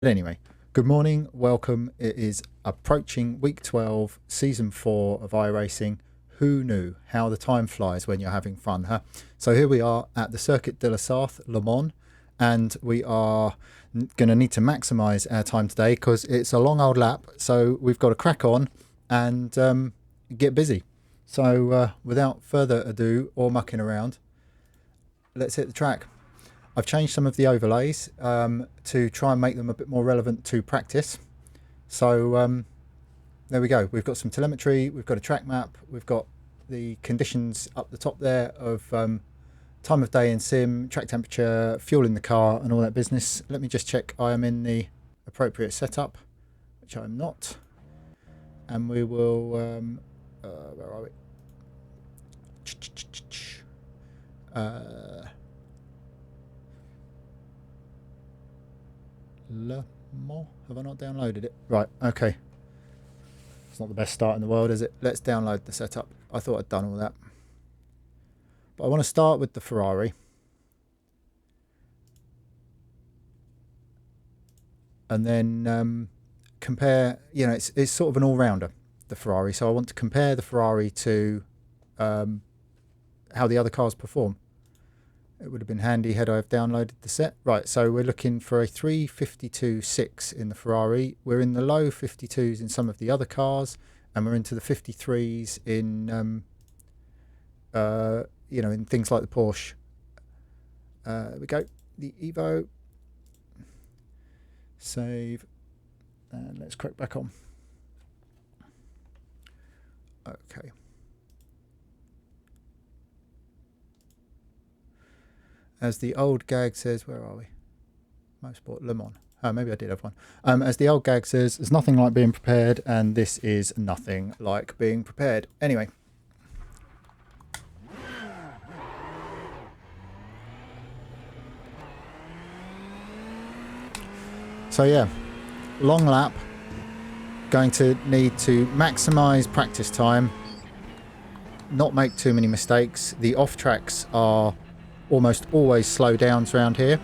But anyway, good morning, welcome. It is approaching week 12, season 4 of iRacing. Who knew how the time flies when you're having fun, huh? So here we are at the Circuit de la Sarthe, Le Mans, and we are going to need to maximise our time today because it's a long old lap. So we've got to crack on and get busy. So without further ado or mucking around, let's hit the track. I've changed some of the overlays to try and make them a bit more relevant to practice. So there we go. We've got some telemetry, we've got a track map, we've got the conditions up the top there of time of day in sim, track temperature, fuel in the car and all that business. Let me just check I am in the appropriate setup, which I'm not. And we will, where are we? Le Mans. Have I not downloaded it? Right, okay. It's not the best start in the world, is it? Let's download the setup. I thought I'd done all that. But I want to start with the Ferrari. And then compare, you know, it's sort of an all-rounder, the Ferrari. So I want to compare the Ferrari to how the other cars perform. It would have been handy had I have downloaded the set. Right, so we're looking for a 352.6 in the Ferrari. We're in the low 52s in some of the other cars, and we're into the 53s in, you know, in things like the Porsche. There we go, the Evo. Save, and let's crack back on. Okay. As the old gag says, where are we? Motorsport Le Mans. Oh, maybe I did have one. As the old gag says, there's nothing like being prepared, and this is nothing like being prepared. Anyway. So yeah, long lap. Going to need to maximise practice time. Not make too many mistakes. The off tracks are almost always slow downs around here.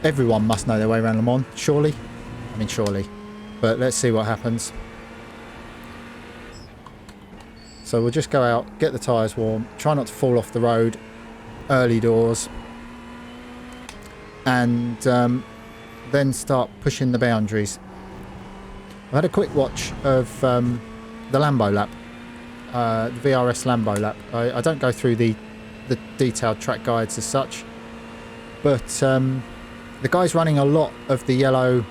Everyone must know their way around Le Mans, surely. I mean, surely. But let's see what happens. So we'll just go out, get the tyres warm, try not to fall off the road early doors, and then start pushing the boundaries. I've had a quick watch of the Lambo lap, the VRS Lambo lap. I don't go through the detailed track guides as such, but the guy's running a lot of the yellow,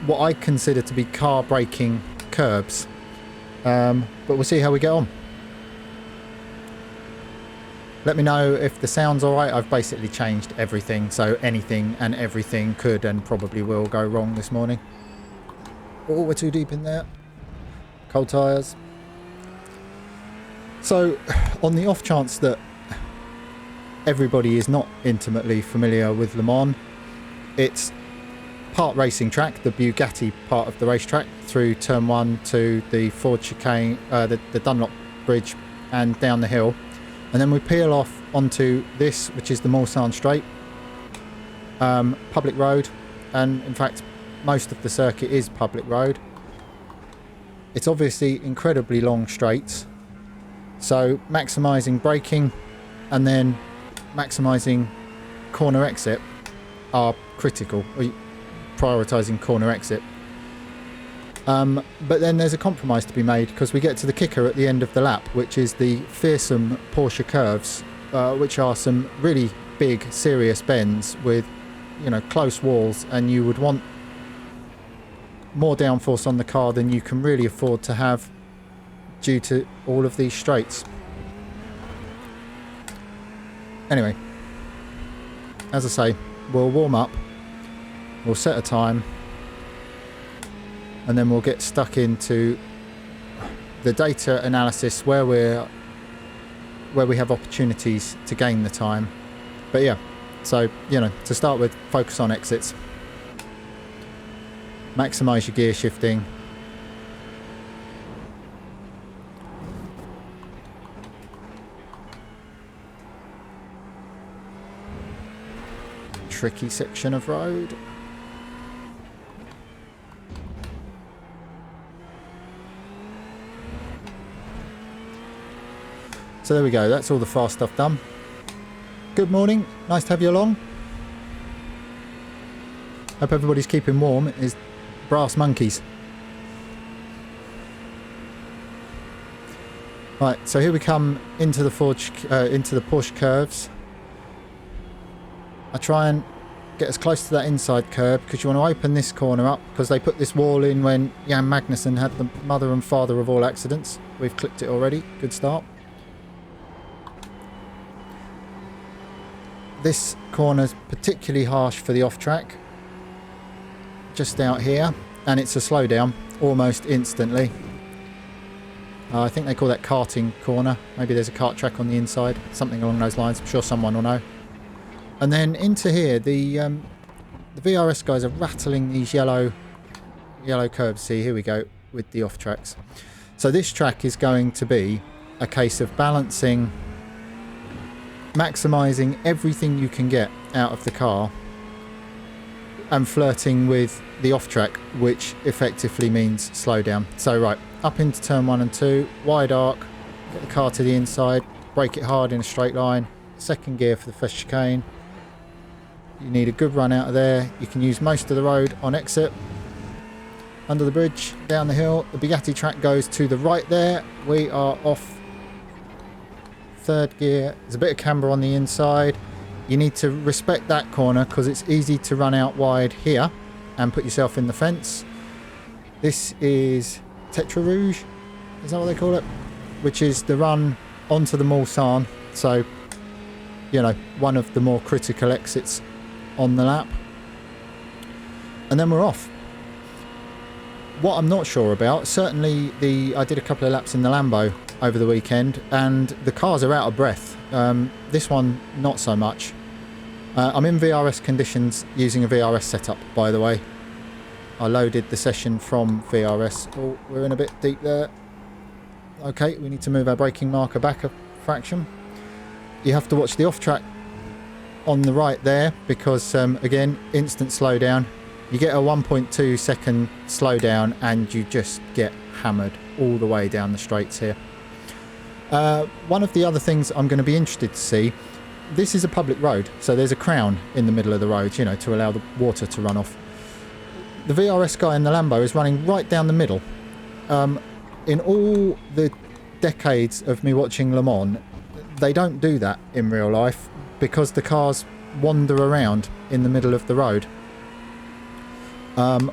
what I consider to be car braking curbs, but we'll see how we get on. Let me know if the sound's alright. I've basically changed everything, so anything and everything could and probably will go wrong this morning. Oh, we're too deep in there. Cold tyres. So, on the off chance that everybody is not intimately familiar with Le Mans, it's part racing track, the Bugatti part of the racetrack, through turn 1 to the Ford chicane, the Dunlop bridge, and down the hill. And then we peel off onto this, which is the Mulsanne Straight, public road, and in fact, most of the circuit is public road. It's obviously incredibly long straights. So maximising braking and then maximising corner exit are critical, prioritising corner exit. But then there's a compromise to be made because we get to the kicker at the end of the lap, which is the fearsome Porsche curves, which are some really big, serious bends with, you know, close walls, and you would want more downforce on the car than you can really afford to have due to all of these straights. Anyway, as I say, we'll warm up, we'll set a time, and then we'll get stuck into the data analysis where we have opportunities to gain the time. But yeah, so, you know, to start with, focus on exits, maximise your gear shifting, tricky section of road. So there we go, that's all the fast stuff done. Good morning, nice to have you along. Hope everybody's keeping warm. It is brass monkeys. Right, so here we come into the Porsche curves. I try and get as close to that inside curb because you want to open this corner up because they put this wall in when Jan Magnussen had the mother and father of all accidents. We've clipped it already. Good start. This corner's particularly harsh for the off-track. Just out here, and it's a slowdown almost instantly. I think they call that karting corner. Maybe there's a kart track on the inside, something along those lines. I'm sure someone will know. And then into here, the VRS guys are rattling these yellow curbs. See, here we go with the off tracks. So this track is going to be a case of balancing, maximising everything you can get out of the car, and flirting with the off track, which effectively means slow down. So right, up into turn 1 and 2, wide arc, get the car to the inside, brake it hard in a straight line, second gear for the first chicane. You need a good run out of there. You can use most of the road on exit. Under the bridge, down the hill, the Bugatti track goes to the right there. We are off third gear. There's a bit of camber on the inside. You need to respect that corner because it's easy to run out wide here and put yourself in the fence. This is Tetra Rouge, is that what they call it? Which is the run onto the Mulsanne. So, you know, one of the more critical exits on the lap. And then we're off. What I'm not sure about, certainly I did a couple of laps in the Lambo over the weekend and the cars are out of breath. This one, not so much. I'm in VRS conditions using a VRS setup, by the way. I loaded the session from VRS. Oh, we're in a bit deep there. Okay, we need to move our braking marker back a fraction. You have to watch the off-track on the right there because, again, instant slowdown. You get a 1.2 second slowdown and you just get hammered all the way down the straights here. One of the other things I'm going to be interested to see, this is a public road, so there's a crown in the middle of the road, you know, to allow the water to run off. The VRS guy in the Lambo is running right down the middle. In all the decades of me watching Le Mans, they don't do that in real life because the cars wander around in the middle of the road.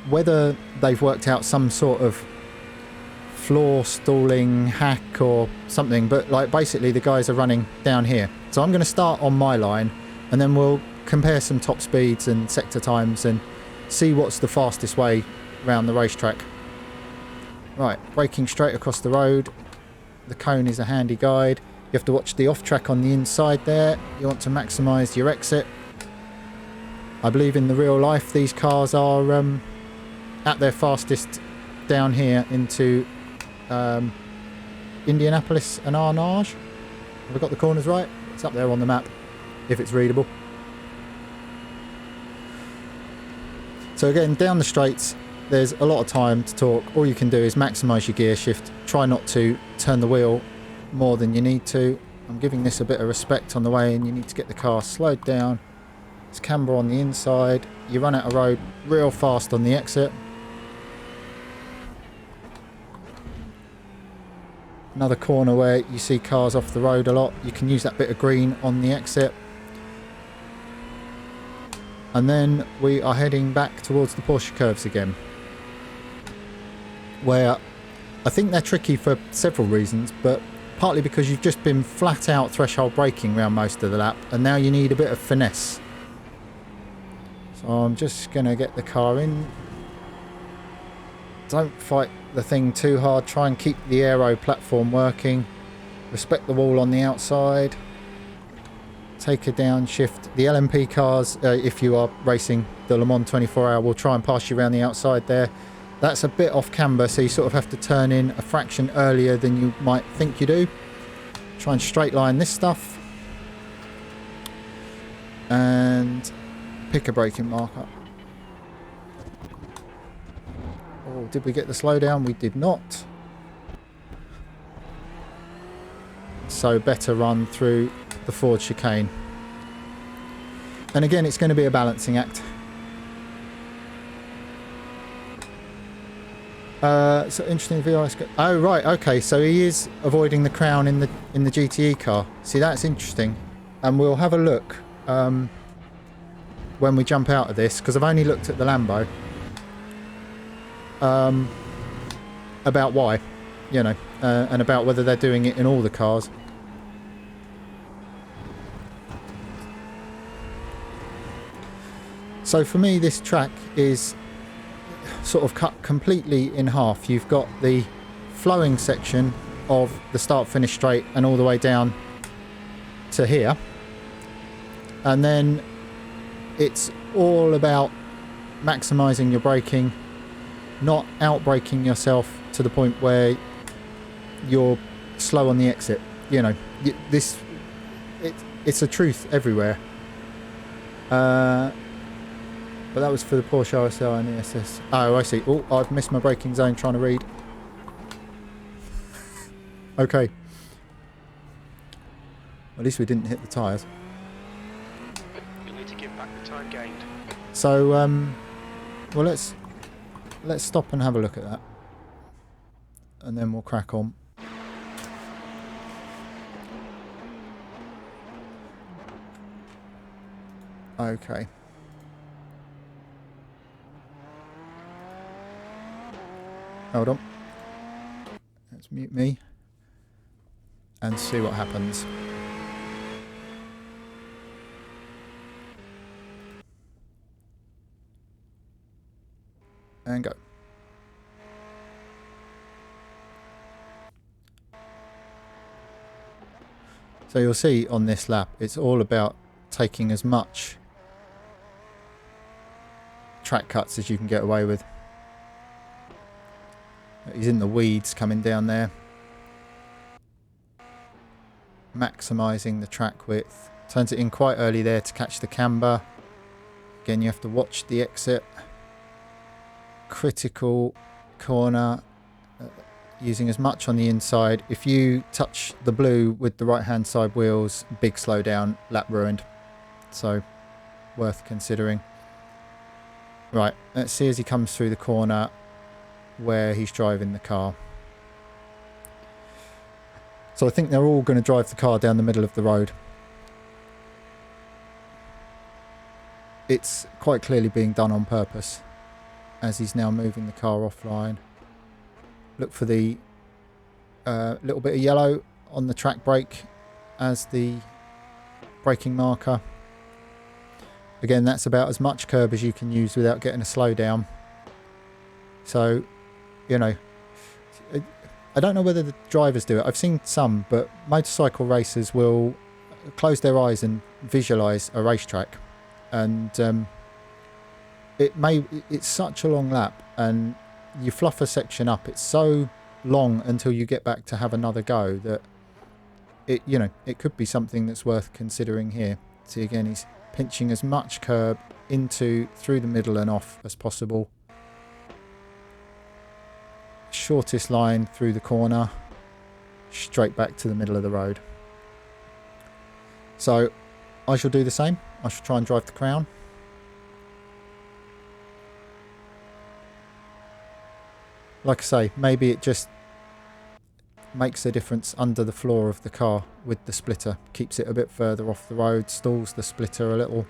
Whether they've worked out some sort of floor stalling hack or something, but like basically the guys are running down here. So I'm going to start on my line and then we'll compare some top speeds and sector times and see what's the fastest way around the racetrack. Right, braking straight across the road. The cone is a handy guide. You have to watch the off track on the inside there. You want to maximise your exit. I believe in the real life these cars are at their fastest down here into Indianapolis and Arnage. Have I got the corners right? It's up there on the map, if it's readable. So again, down the straights, there's a lot of time to talk. All you can do is maximise your gear shift. Try not to turn the wheel more than you need to. I'm giving this a bit of respect on the way in. You need to get the car slowed down. It's camber on the inside. You run out of road real fast on the exit. Another corner where you see cars off the road a lot. You can use that bit of green on the exit. And then we are heading back towards the Porsche curves again, where I think they're tricky for several reasons, but partly because you've just been flat out threshold braking around most of the lap and now you need a bit of finesse. So I'm just going to get the car in. Don't fight the thing too hard. Try and keep the aero platform working. Respect the wall on the outside. Take a downshift. The LMP cars, if you are racing the Le Mans 24-hour, will try and pass you around the outside there. That's a bit off camber, so you sort of have to turn in a fraction earlier than you might think you do. Try and straight line this stuff. And pick a braking marker. Oh, did we get the slowdown? We did not. so better run through the forward chicane. And again, it's going to be a balancing act. So interesting VRS. Oh right, okay. So he is avoiding the crown in the GTE car. See, that's interesting, and we'll have a look when we jump out of this, because I've only looked at the Lambo. About why, you know, and about whether they're doing it in all the cars. So for me, this track is sort of cut completely in half. You've got the flowing section of the start-finish straight and all the way down to here, and then it's all about maximising your braking, not out-braking yourself to the point where you're slow on the exit. You know, it's a truth everywhere. But that was for the Porsche RSL and ESS. Oh, I see. Oh, I've missed my braking zone trying to read. Okay. At least we didn't hit the tyres. You'll need to give back the time gained. So, well, let's stop and have a look at that, and then we'll crack on. Okay. Hold on. Let's mute me and see what happens. And go. So you'll see on this lap, it's all about taking as much track cuts as you can get away with. He's in the weeds coming down there. Maximising the track width. Turns it in quite early there to catch the camber. Again, you have to watch the exit. Critical corner. Using as much on the inside. If you touch the blue with the right hand side wheels, big slowdown, lap ruined. So, worth considering. Right, let's see as he comes through the corner where he's driving the car. So I think they're all going to drive the car down the middle of the road. It's quite clearly being done on purpose, as he's now moving the car offline. Look for the little bit of yellow on the track brake as the braking marker. Again, that's about as much curb as you can use without getting a slowdown. So, you know, I don't know whether the drivers do it. I've seen some, but motorcycle racers will close their eyes and visualise a racetrack. And it's such a long lap, and you fluff a section up. It's so long until you get back to have another go that it could be something that's worth considering here. See, again, he's pinching as much curb through the middle and off as possible. Shortest line through the corner, straight back to the middle of the road. So I shall do the same. I shall try and drive the crown. Like I say, maybe it just makes a difference under the floor of the car with the splitter. Keeps it a bit further off the road, stalls the splitter a little.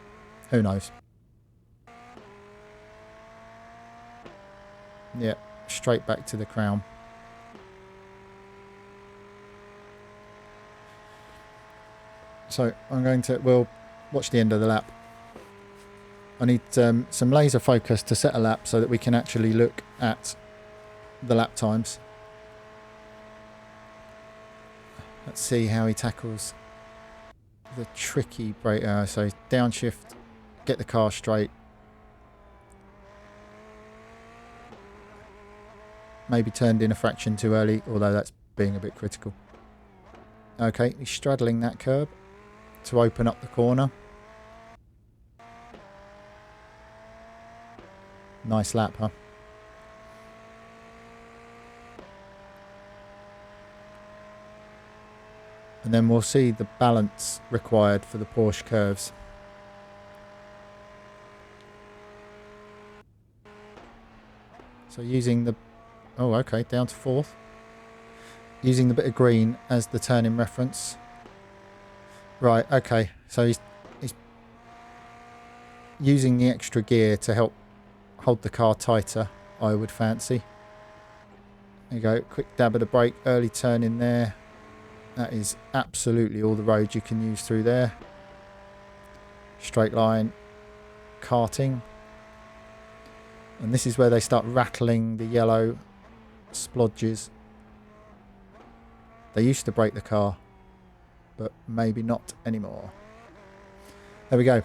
Who knows? Yeah, straight back to the crown. So we'll watch the end of the lap. I need some laser focus to set a lap so that we can actually look at the lap times. Let's see how he tackles the tricky brake. So downshift, get the car straight. Maybe turned in a fraction too early, although that's being a bit critical. Okay, he's straddling that curb to open up the corner. Nice lap, huh? And then we'll see the balance required for the Porsche curves. So using the... Oh, okay, down to 4th. Using the bit of green as the turning reference. Right, okay. So he's using the extra gear to help hold the car tighter, I would fancy. There you go, quick dab of the brake, early turn in there. That is absolutely all the road you can use through there. Straight line, karting. And this is where they start rattling the yellow splodges. They used to break the car, but maybe not anymore. There we go.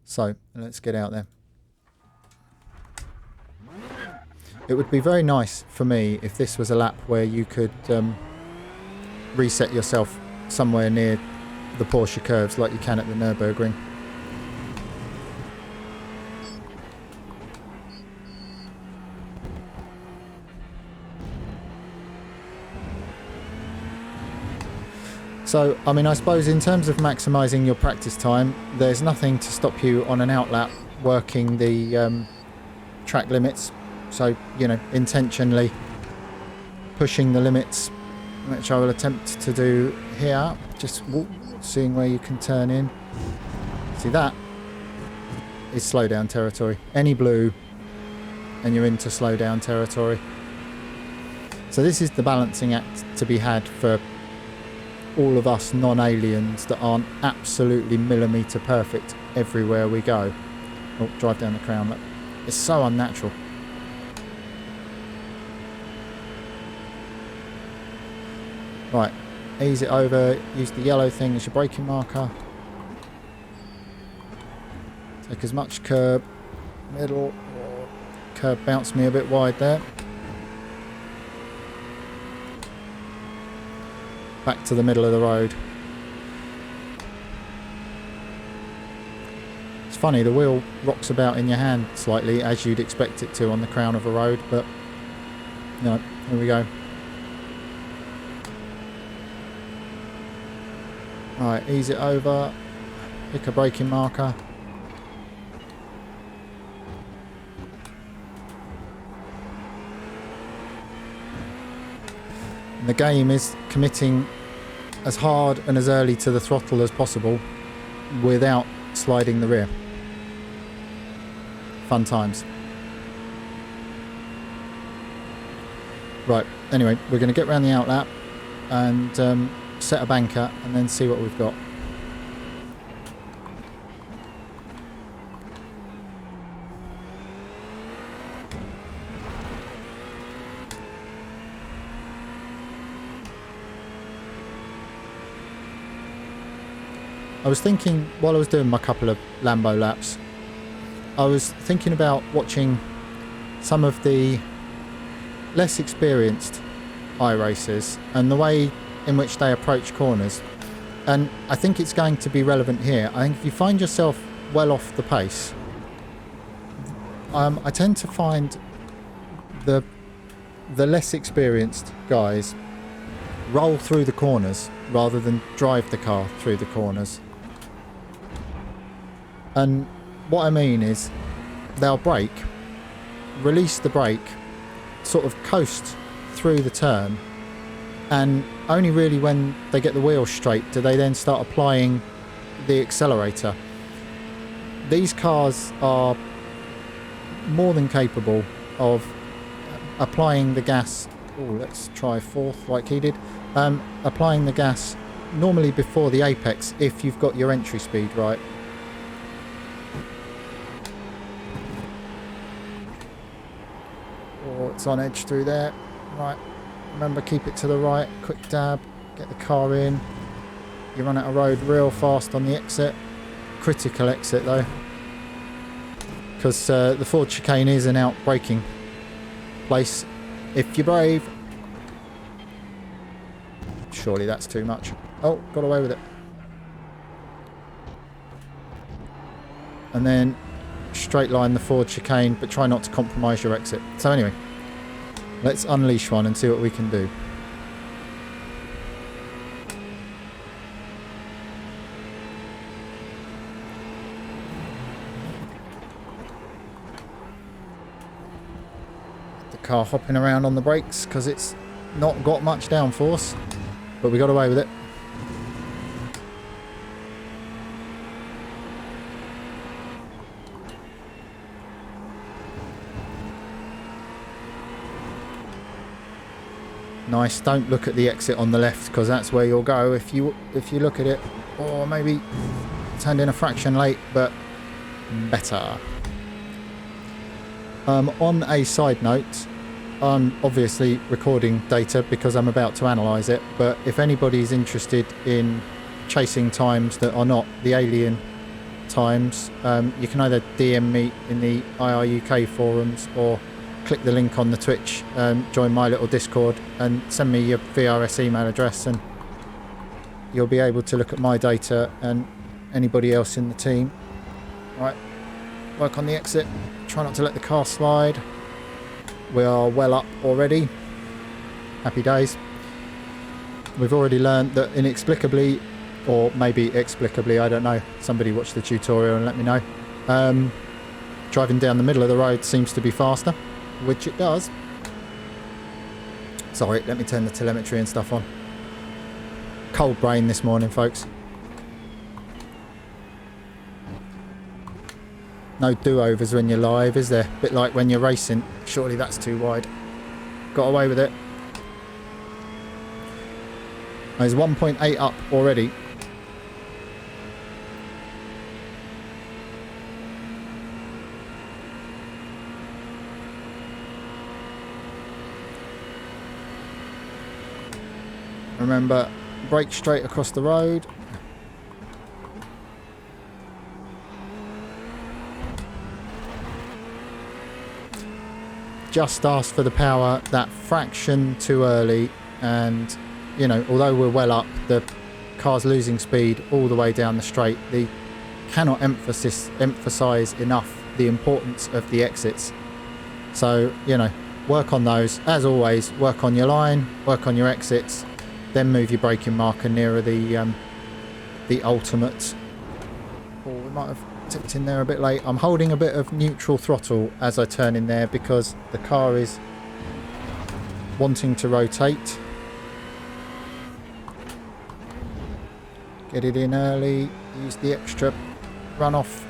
So, let's get out there. It would be very nice for me if this was a lap where you could reset yourself somewhere near the Porsche curves like you can at the Nürburgring. So, I mean, I suppose in terms of maximising your practice time, there's nothing to stop you on an outlap working the track limits. So, you know, intentionally pushing the limits, which I will attempt to do here. Just seeing where you can turn in. See, that is slow down territory. Any blue and you're into slow down territory. So this is the balancing act to be had for all of us non-aliens that aren't absolutely millimetre perfect everywhere we go. Oh, drive down the crown. Look. It's so unnatural. Right, ease it over, use the yellow thing as your braking marker. Take as much curb, middle, curb bounced me a bit wide there. Back to the middle of the road. It's funny, the wheel rocks about in your hand slightly as you'd expect it to on the crown of a road, but no, here we go. Right, ease it over, pick a braking marker. And the game is committing as hard and as early to the throttle as possible without sliding the rear. Fun times. Right, anyway, we're going to get around the outlap and set a banker and then see what we've got. I was thinking, while I was doing my couple of Lambo laps, I was thinking about watching some of the less experienced iRacers and the way in which they approach corners. And I think it's going to be relevant here. I think if you find yourself well off the pace, I tend to find the less experienced guys roll through the corners rather than drive the car through the corners. And what I mean is they'll brake, release the brake, sort of coast through the turn, and only really when they get the wheels straight do they then start applying the accelerator. These cars are more than capable of applying the gas. Oh, let's try 4th like he did. Applying the gas normally before the apex if you've got your entry speed right. Oh, it's on edge through there. Right, remember, keep it to the right. Quick dab, get the car in. You run out of road real fast on the exit. Critical exit though, because the Ford chicane is an out braking place if you're brave. Surely that's too much. Oh, got away with it. And then straight line the Ford chicane, but try not to compromise your exit. So anyway, Let's unleash one and see what we can do. The car hopping around on the brakes because it's not got much downforce, but we got away with it. Nice. Don't look at the exit on the left because that's where you'll go if you look at it. Or maybe turned in a fraction late, but better. On a side note, I'm obviously recording data because I'm about to analyse it, but if anybody's interested in chasing times that are not the alien times, you can either DM me in the IRUK forums or click the link on the Twitch, join my little Discord and send me your VRS email address, and you'll be able to look at my data and anybody else in the team. Right, work on the exit, try not to let the car slide. We are well up already. Happy days. We've already learned that inexplicably, or maybe explicably, I don't know, somebody watch the tutorial and let me know, driving down the middle of the road seems to be faster, which it does. Sorry, let me turn the telemetry and stuff on. Cold brain this morning, folks. No do-overs when you're live, is there? Bit like when you're racing. Surely that's too wide. Got away with it. There's 1.8 up already. Remember, brake straight across the road. Just asked for the power that fraction too early, and you know, although we're well up, the car's losing speed all the way down the straight. They cannot emphasize enough the importance of the exits. So, you know, work on those. As always, work on your line, work on your exits, then move your braking marker nearer the ultimate. Oh, we might have tipped in there a bit late. I'm holding a bit of neutral throttle as I turn in there because the car is wanting to rotate. Get it in early, use the extra runoff.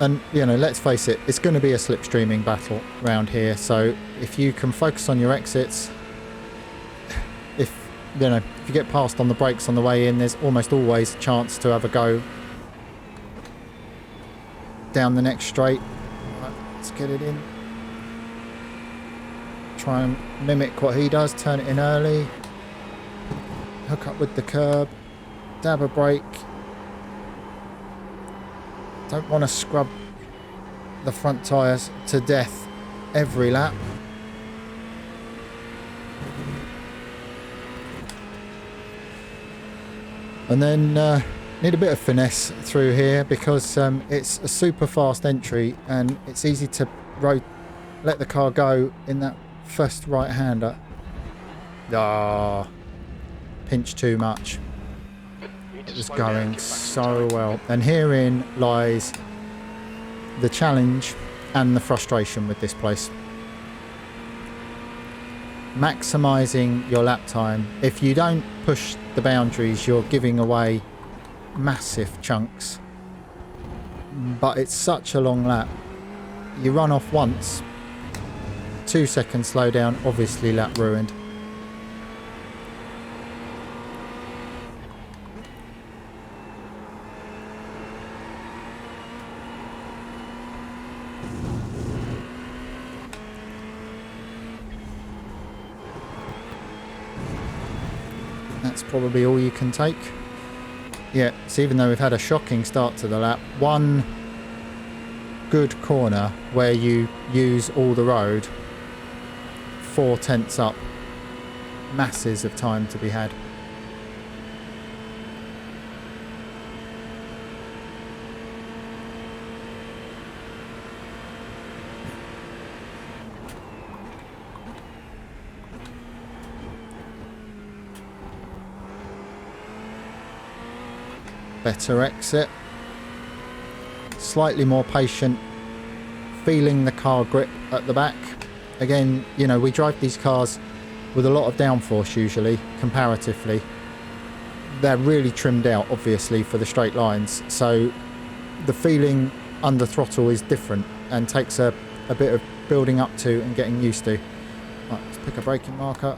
And, you know, let's face it, it's going to be a slipstreaming battle around here. So if you can focus on your exits, if you get passed on the brakes on the way in, there's almost always a chance to have a go down the next straight. Right, let's get it in. Try and mimic what he does, turn it in early. Hook up with the curb, dab a brake. Don't want to scrub the front tyres to death every lap. And then need a bit of finesse through here because it's a super fast entry and it's easy to let the car go in that first right-hander. Pinch too much. It was going so well, and herein lies the challenge and the frustration with this place. Maximising your lap time. If you don't push the boundaries, you're giving away massive chunks, but it's such a long lap. You run off once, 2 seconds slow down, obviously lap ruined. That's probably all you can take. Yeah, so even though we've had a shocking start to the lap, one good corner where you use all the road, 4/10 up, masses of time to be had. better exit. Slightly more patient, feeling the car grip at the back. Again, you know, we drive these cars with a lot of downforce usually, comparatively. They're really trimmed out, obviously, for the straight lines. So the feeling under throttle is different and takes a bit of building up to and getting used to. Right, let's pick a braking marker.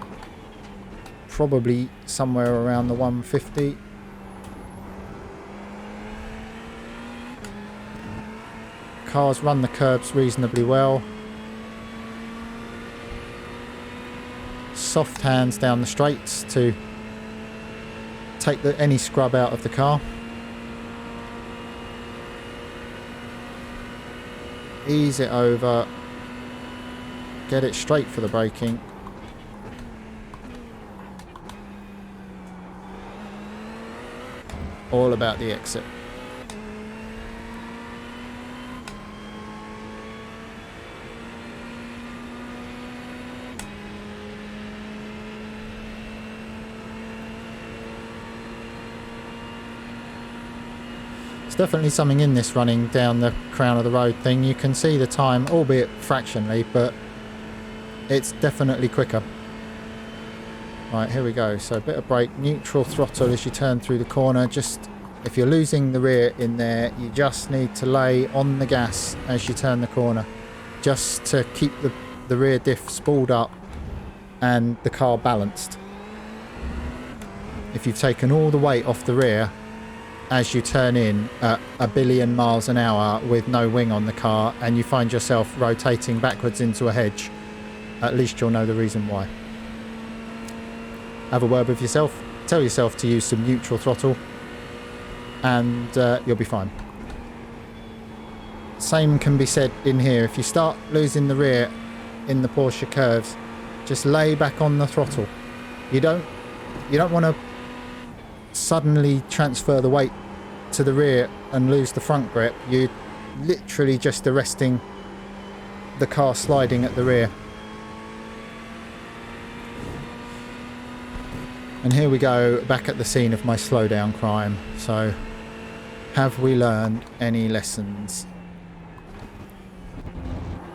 Probably somewhere around the 150. Cars run the curbs reasonably well. Soft hands down the straights to take any scrub out of the car. Ease it over. Get it straight for the braking. All about the exit. Definitely something in this running down the crown of the road thing. You can see the time, albeit fractionally, but it's definitely quicker. Right, here we go. So a bit of brake, neutral throttle as you turn through the corner. Just if you're losing the rear in there, you just need to lay on the gas as you turn the corner, just to keep the rear diff spooled up and the car balanced. If you've taken all the weight off the rear as you turn in at 1 billion miles an hour with no wing on the car and you find yourself rotating backwards into a hedge, at least you'll know the reason why. Have a word with yourself, tell yourself to use some neutral throttle, and you'll be fine. Same can be said in here. If you start losing the rear in the Porsche curves, just lay back on the throttle. You don't want to suddenly transfer the weight to the rear and lose the front grip. You're literally just arresting the car sliding at the rear. And here we go, back at the scene of my slowdown crime. So, have we learned any lessons?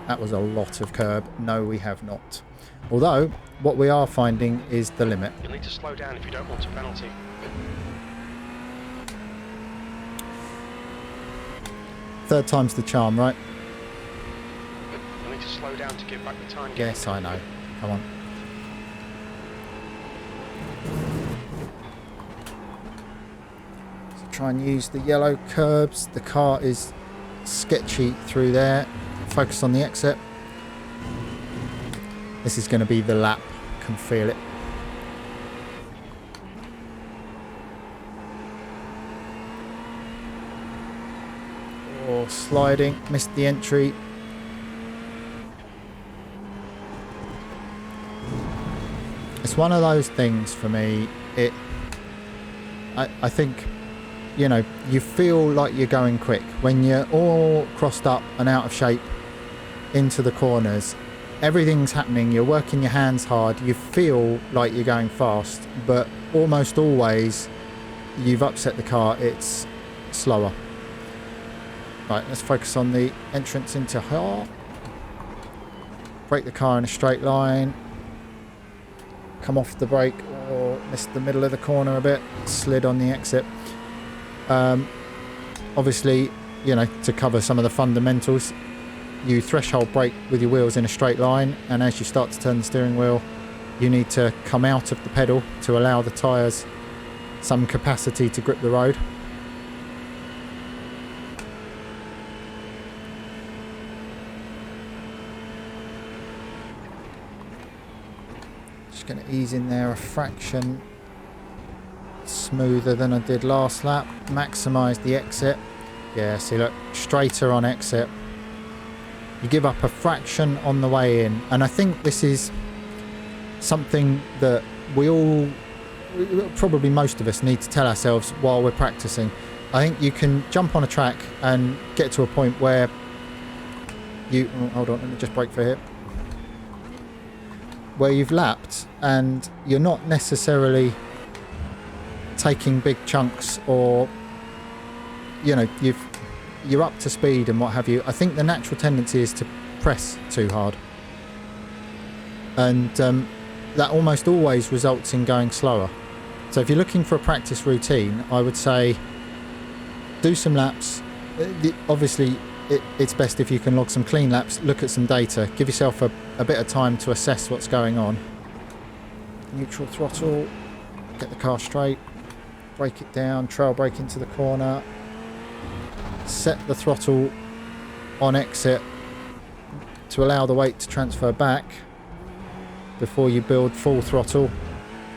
That was a lot of curb. No, we have not. Although, what we are finding is the limit. You'll need to slow down if you don't want a penalty. Third time's the charm, right? You'll need to slow down to give back the time. Yes, I know. Come on. So try and use the yellow curbs. The car is sketchy through there. Focus on the exit. This is going to be the lap. Can feel it. Or sliding. Missed the entry. It's one of those things for me. I think, you know, you feel like you're going quick when you're all crossed up and out of shape into the corners. Everything's happening, you're working your hands hard, you feel like you're going fast, but almost always you've upset the car, it's slower. Right, let's focus on the entrance into Hall. Brake the car in a straight line. Come off the brake or missed the middle of the corner a bit. Slid on the exit. Obviously, you know, to cover some of the fundamentals, you threshold brake with your wheels in a straight line, and as you start to turn the steering wheel, you need to come out of the pedal to allow the tyres some capacity to grip the road. Just going to ease in there a fraction smoother than I did last lap. Maximise the exit. Yeah, see, look, straighter on exit. You give up a fraction on the way in, and I think this is something that probably most of us need to tell ourselves while we're practicing. I think you can jump on a track and get to a point where you... Oh, hold on, let me just brake for here. Where you've lapped and you're not necessarily taking big chunks or you know, you're up to speed and what have you. I think the natural tendency is to press too hard, and that almost always results in going slower. So if you're looking for a practice routine, I would say do some laps. Obviously it's best if you can log some clean laps, look at some data, give yourself a bit of time to assess what's going on. Neutral throttle, get the car straight, brake it down, trail brake into the corner, set the throttle on exit to allow the weight to transfer back before you build full throttle.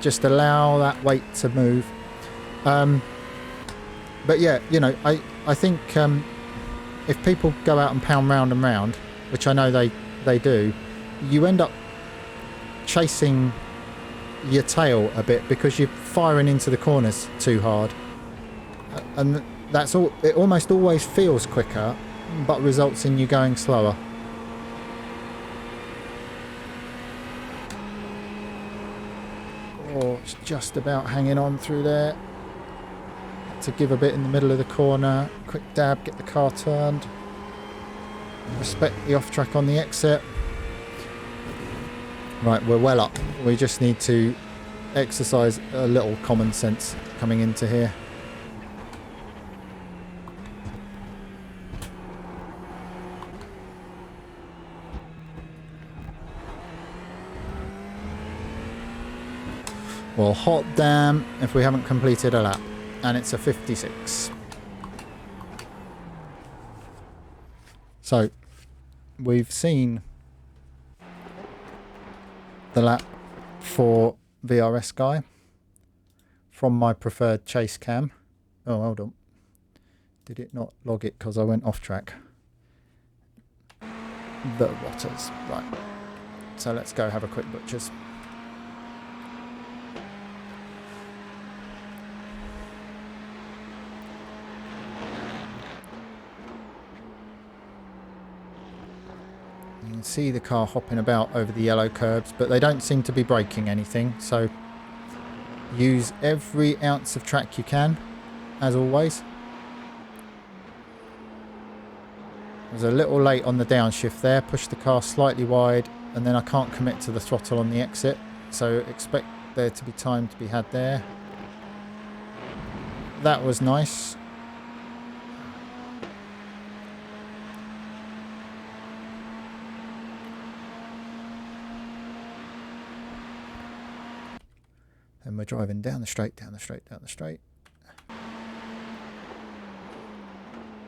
Just allow that weight to move. But yeah, you know, I think if people go out and pound round and round, which I know they do, you end up chasing your tail a bit because you're firing into the corners too hard, and that's all. It almost always feels quicker, but results in you going slower. Oh, it's just about hanging on through there. To give a bit in the middle of the corner, quick dab, get the car turned, respect the off track on the exit. Right, we're well up. We just need to exercise a little common sense coming into here. Well, hot damn if we haven't completed a lap. And it's a 56. So we've seen the lap for VRS guy from my preferred chase cam. Oh, hold on. Did it not log it because I went off track? The Rotters. Right. So let's go have a quick butchers. You can see the car hopping about over the yellow curbs, but they don't seem to be braking anything, so use every ounce of track you can, as always. I was a little late on the downshift there, pushed the car slightly wide, and then I can't commit to the throttle on the exit, so expect there to be time to be had there. That was nice. And we're driving down the straight, down the straight, down the straight.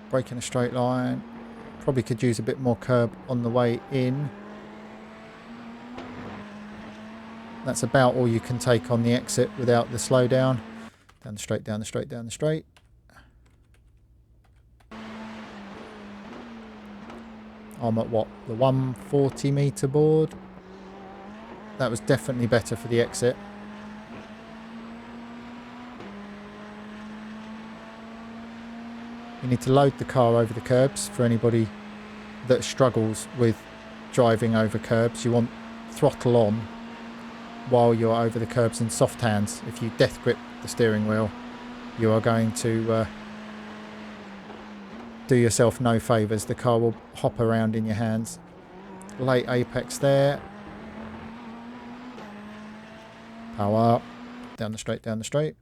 Braking a straight line. Probably could use a bit more curb on the way in. That's about all you can take on the exit without the slowdown. Down the straight, down the straight, down the straight. I'm at what? The 140 metre board. That was definitely better for the exit. You need to load the car over the curbs for anybody that struggles with driving over curbs. You want throttle on while you're over the curbs in soft hands. If you death grip the steering wheel, you are going to do yourself no favours. The car will hop around in your hands. Late apex there. Power up. Down the straight, down the straight.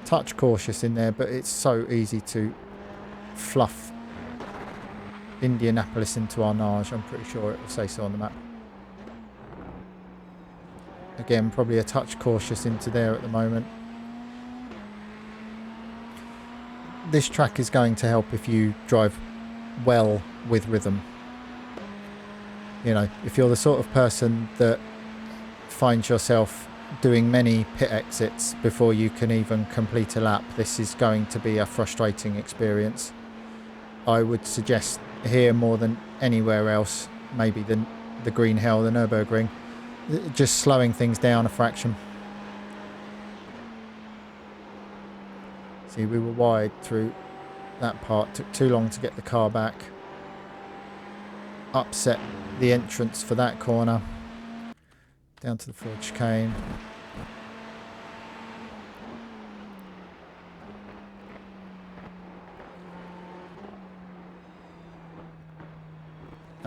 Touch cautious in there, but it's so easy to fluff Indianapolis into Arnage. I'm pretty sure it will say so on the map. Again, probably a touch cautious into there at the moment. This track is going to help if you drive well with rhythm. You know, if you're the sort of person that finds yourself doing many pit exits before you can even complete a lap, this is going to be a frustrating experience. I would suggest here more than anywhere else, maybe the Green Hell, the Nürburgring, just slowing things down a fraction. See, we were wide through that part, took too long to get the car back, upset the entrance for that corner. Down to the Ford chicane.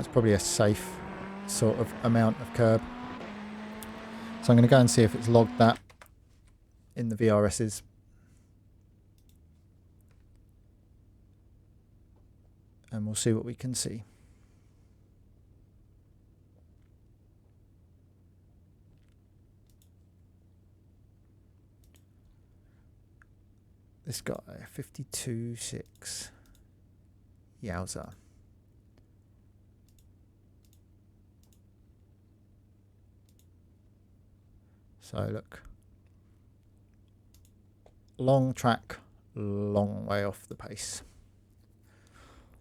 That's probably a safe sort of amount of curb. So I'm going to go and see if it's logged that in the VRSs. And we'll see what we can see. This guy, 52.6. Yowza. So look. Long track, long way off the pace.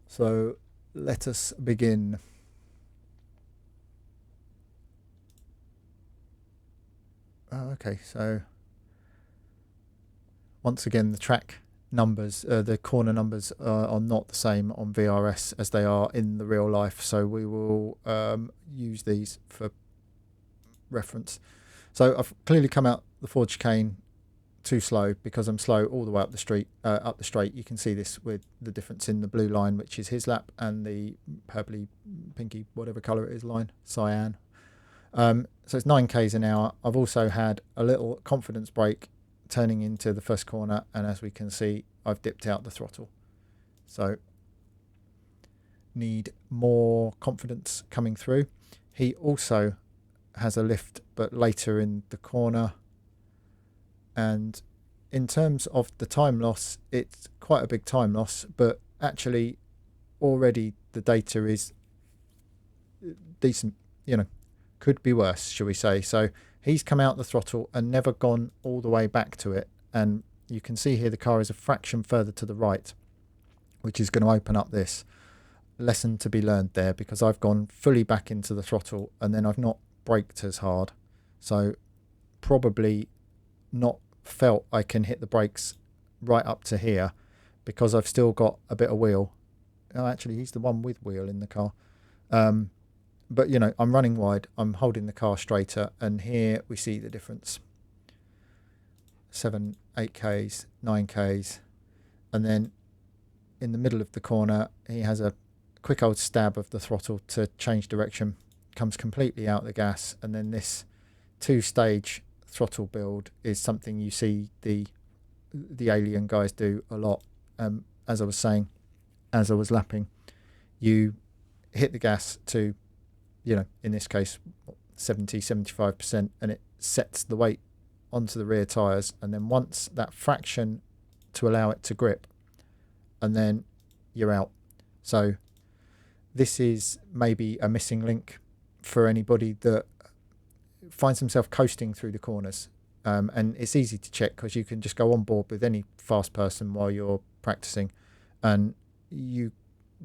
So let us begin. Oh, okay, so once again the track numbers, the corner numbers are not the same on VRS as they are in the real life, so we will use these for reference. So I've clearly come out the Ford chicane too slow because I'm slow all the way up the street, up the straight. You can see this with the difference in the blue line, which is his lap, and the purpley, pinky, whatever colour it is line, cyan. So it's 9 k's an hour. I've also had a little confidence brake turning into the first corner, and as we can see, I've dipped out the throttle. So need more confidence coming through. He also has a lift, but later in the corner. And in terms of the time loss, it's quite a big time loss, but actually already the data is decent, you know, could be worse, shall we say. So he's come out the throttle and never gone all the way back to it. And you can see here the car is a fraction further to the right, which is going to open up this lesson to be learned there, because I've gone fully back into the throttle and then I've not braked as hard. So probably not felt I can hit the brakes right up to here because I've still got a bit of wheel. Oh, actually, he's the one with wheel in the car. But, you know, I'm running wide. I'm holding the car straighter. And here we see the difference. 7, 8 Ks, 9 Ks. And then in the middle of the corner, he has a quick old stab of the throttle to change direction. Comes completely out the gas. And then this 2-stage throttle build is something you see the Alien guys do a lot. As I was saying, as I was lapping, you hit the gas to, you know, in this case 70-75%, and it sets the weight onto the rear tires, and then once that fraction to allow it to grip, and then you're out. So this is maybe a missing link for anybody that finds himself coasting through the corners, and it's easy to check because you can just go on board with any fast person while you're practicing, and you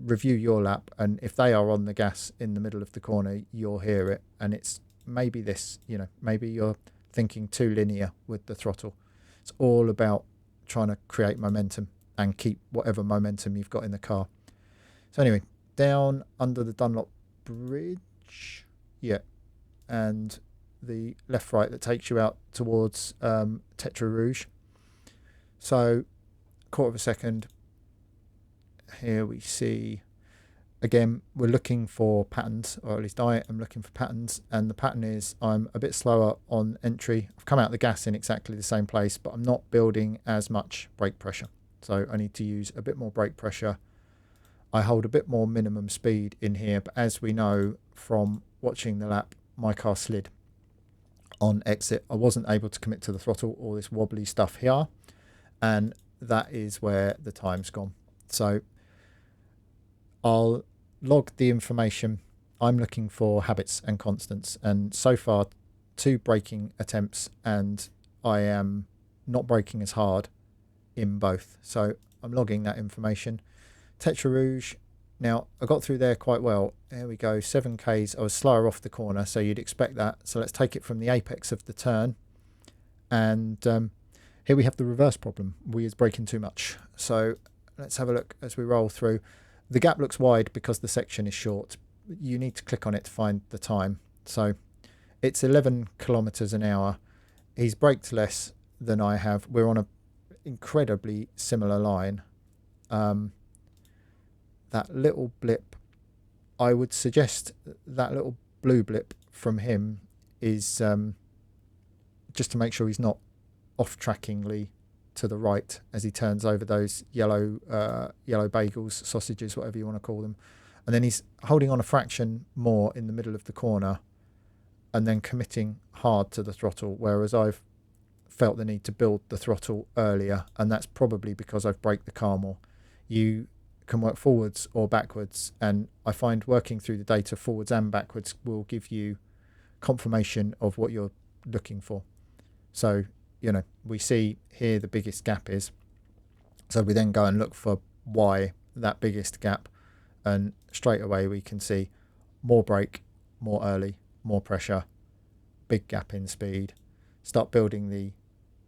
review your lap, and if they are on the gas in the middle of the corner, you'll hear it. And it's maybe this, you know, maybe you're thinking too linear with the throttle. It's all about trying to create momentum and keep whatever momentum you've got in the car. So anyway, down under the Dunlop bridge, yeah, and the left right that takes you out towards Tetra Rouge. So quarter of a second. Here we see, again, we're looking for patterns, or at least I am looking for patterns, and the pattern is I'm a bit slower on entry. I've come out the gas in exactly the same place, but I'm not building as much brake pressure. So I need to use a bit more brake pressure. I hold a bit more minimum speed in here, but as we know from watching the lap, my car slid on exit. I wasn't able to commit to the throttle, all this wobbly stuff here, and that is where the time's gone. So I'll log the information. I'm looking for habits and constants, and so far 2 braking attempts, and I am not braking as hard in both. So I'm logging that information. Tetra Rouge, now I got through there quite well. There we go, 7 Ks. I was slower off the corner, so you'd expect that. So let's take it from the apex of the turn, and here we have the reverse problem. We is braking too much. So let's have a look as we roll through. The gap looks wide because the section is short. You need to click on it to find the time. So it's 11 kilometers an hour. He's braked less than I have. We're on a incredibly similar line. That little blip I would suggest that little blue blip from him is just to make sure he's not off-trackingly to the right as he turns over those yellow bagels, sausages, whatever you want to call them. And then he's holding on a fraction more in the middle of the corner and then committing hard to the throttle, whereas I've felt the need to build the throttle earlier, and that's probably because I've braked the car more. You can work forwards or backwards, and I find working through the data forwards and backwards will give you confirmation of what you're looking for. So, we see here the biggest gap is, so we then go and look for why that biggest gap, and straight away we can see more brake, more early, more pressure, big gap in speed. Start building the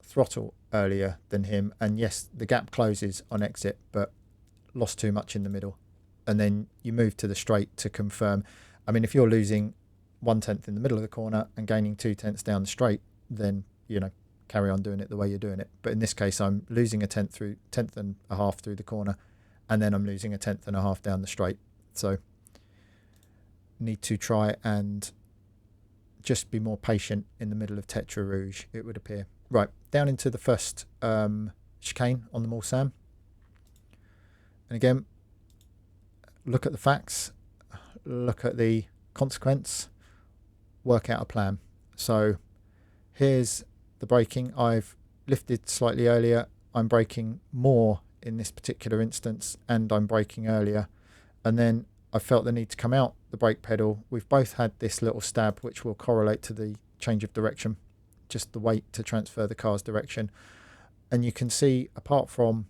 throttle earlier than him, and yes, the gap closes on exit, but lost too much in the middle. And then you move to the straight to confirm. I mean, if you're losing 1/10 in the middle of the corner and gaining 2/10 down the straight, then carry on doing it the way you're doing it. But in this case, I'm losing a tenth and a half through the corner, and then I'm losing a tenth and a half down the straight. So need to try and just be more patient in the middle of Tetra Rouge, it would appear. Right, down into the first chicane on the Mulsanne. And again, look at the facts, look at the consequence, work out a plan. So here's the braking. I've lifted slightly earlier. I'm braking more in this particular instance, and I'm braking earlier. And then I felt the need to come out the brake pedal. We've both had this little stab, which will correlate to the change of direction, just the weight to transfer the car's direction. And you can see, apart from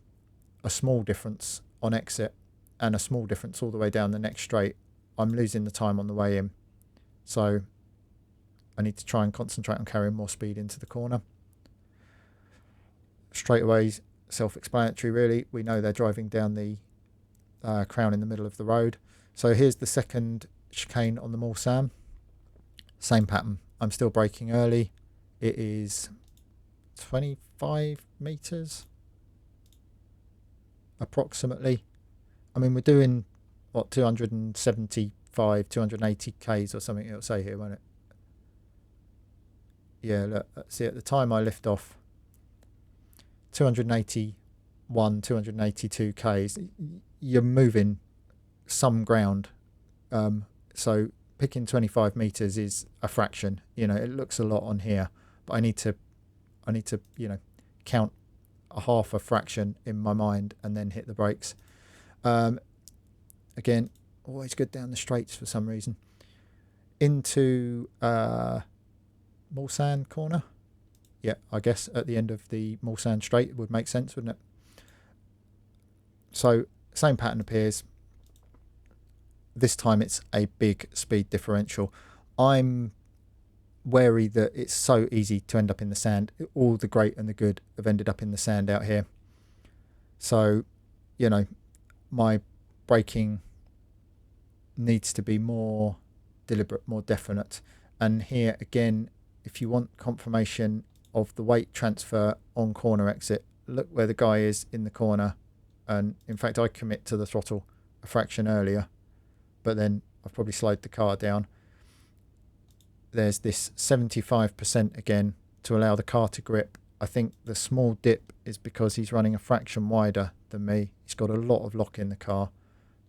a small difference on exit and a small difference all the way down the next straight, I'm losing the time on the way in. So I need to try and concentrate on carrying more speed into the corner. Straightaways, self-explanatory really. We know they're driving down the crown in the middle of the road. So here's the second chicane on the Mulsanne. Same pattern. I'm still braking early. It is 25 metres approximately. I mean, we're doing, 275, 280 Ks or something it'll say here, won't it? Yeah, look, see, at the time I lift off, 281, 282 Ks, you're moving some ground. So picking 25 metres is a fraction. It looks a lot on here, but I need to count a half a fraction in my mind and then hit the brakes. Again, always good down the straights for some reason. Into Mulsanne corner. Yeah, I guess at the end of the Mulsanne straight would make sense, wouldn't it? So same pattern appears. This time it's a big speed differential. I'm wary that it's so easy to end up in the sand. All the great and the good have ended up in the sand out here. So, my braking needs to be more deliberate, more definite. And here again, if you want confirmation of the weight transfer on corner exit, look where the guy is in the corner. And in fact, I commit to the throttle a fraction earlier, but then I've probably slowed the car down. There's this 75% again to allow the car to grip. I think the small dip is because he's running a fraction wider than me. He's got a lot of lock in the car,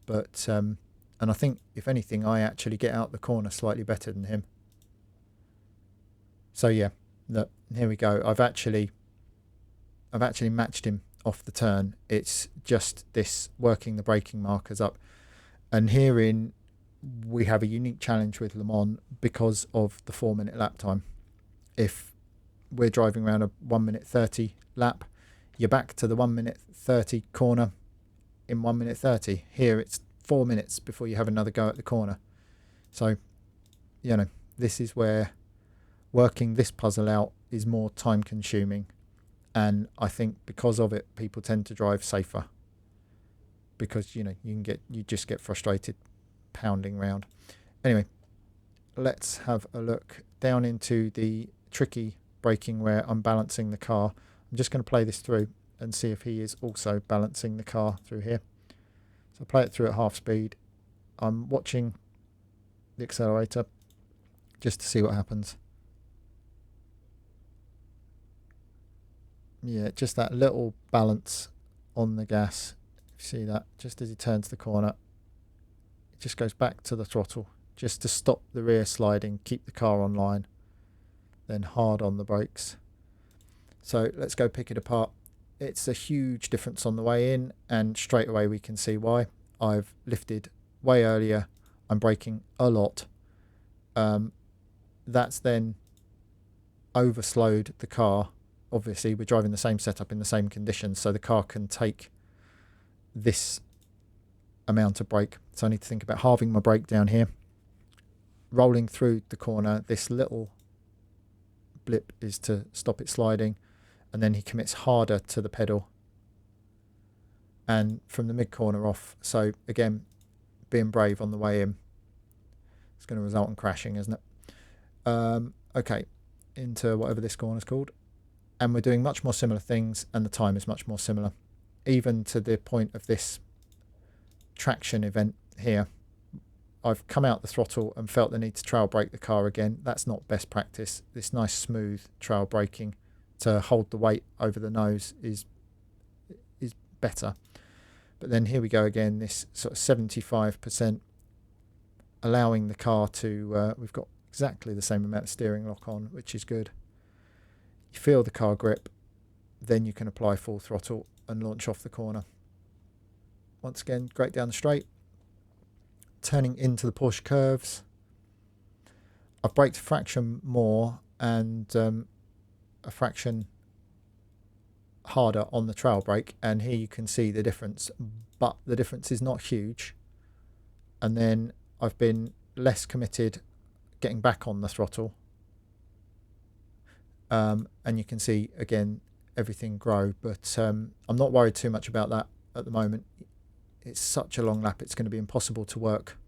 but and I think if anything, I actually get out the corner slightly better than him. So yeah, look, here we go. I've actually matched him off the turn. It's just this working the braking markers up, and herein we have a unique challenge with Le Mans because of the 4-minute lap time. If we're driving around a 1 minute 30 lap, you're back to the 1 minute 30 corner in 1 minute 30. Here it's 4 minutes before you have another go at the corner. So, this is where working this puzzle out is more time consuming. And I think because of it, people tend to drive safer because, you just get frustrated pounding round. Anyway, let's have a look down into the tricky braking where I'm balancing the car. I'm just going to play this through and see if he is also balancing the car through here. So play it through at half speed, I'm watching the accelerator just to see what happens. Yeah, just that little balance on the gas. You see that just as he turns the corner, it just goes back to the throttle just to stop the rear sliding, keep the car online, then hard on the brakes. So let's go pick it apart. It's a huge difference on the way in, and straight away we can see why. I've lifted way earlier, I'm braking a lot. That's then overslowed the car. Obviously we're driving the same setup in the same conditions, so the car can take this amount of brake. So I need to think about halving my brake down here, rolling through the corner. This little blip is to stop it sliding, and then he commits harder to the pedal, and from the mid corner off. So again, being brave on the way in. It's going to result in crashing, isn't it? Okay, into whatever this corner is called, and we're doing much more similar things, and the time is much more similar, even to the point of this traction event here. I've come out the throttle and felt the need to trail brake the car again. That's not best practice. This nice smooth trail braking to hold the weight over the nose is better. But then here we go again, this sort of 75%, allowing the car to, we've got exactly the same amount of steering lock on, which is good. You feel the car grip, then you can apply full throttle and launch off the corner. Once again, great down the straight. Turning into the Porsche curves, I've braked a fraction more and a fraction harder on the trail brake, and here you can see the difference, but the difference is not huge. And then I've been less committed getting back on the throttle, and you can see again everything grow, but I'm not worried too much about that at the moment. It's such a long lap, it's going to be impossible to work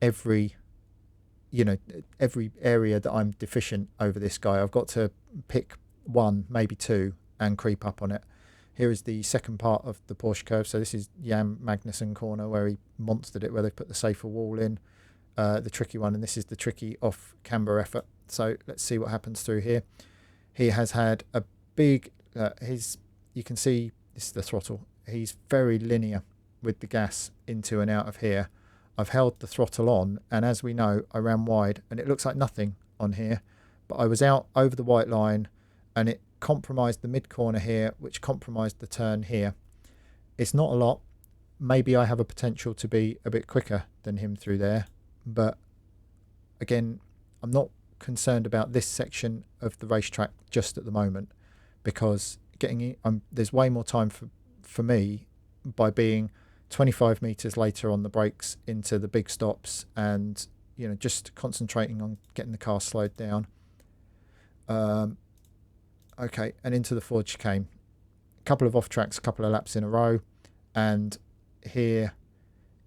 every area that I'm deficient over this guy. I've got to pick one, maybe two, and creep up on it. Here is the second part of the Porsche curve. So this is Jan Magnussen corner where he monstered it, where they put the safer wall in, the tricky one, and this is the tricky off camber effort. So let's see what happens through here. He has had a big, you can see this is the throttle. He's very linear with the gas into and out of here. I've held the throttle on, and as we know, I ran wide, and it looks like nothing on here, but I was out over the white line, and it compromised the mid corner here, which compromised the turn here. It's not a lot. Maybe I have a potential to be a bit quicker than him through there, but again, I'm not concerned about this section of the racetrack just at the moment, because there's way more time for me by being 25 meters later on the brakes into the big stops, and just concentrating on getting the car slowed down. Okay, and into the Ford chicane. A couple of off tracks, a couple of laps in a row, and here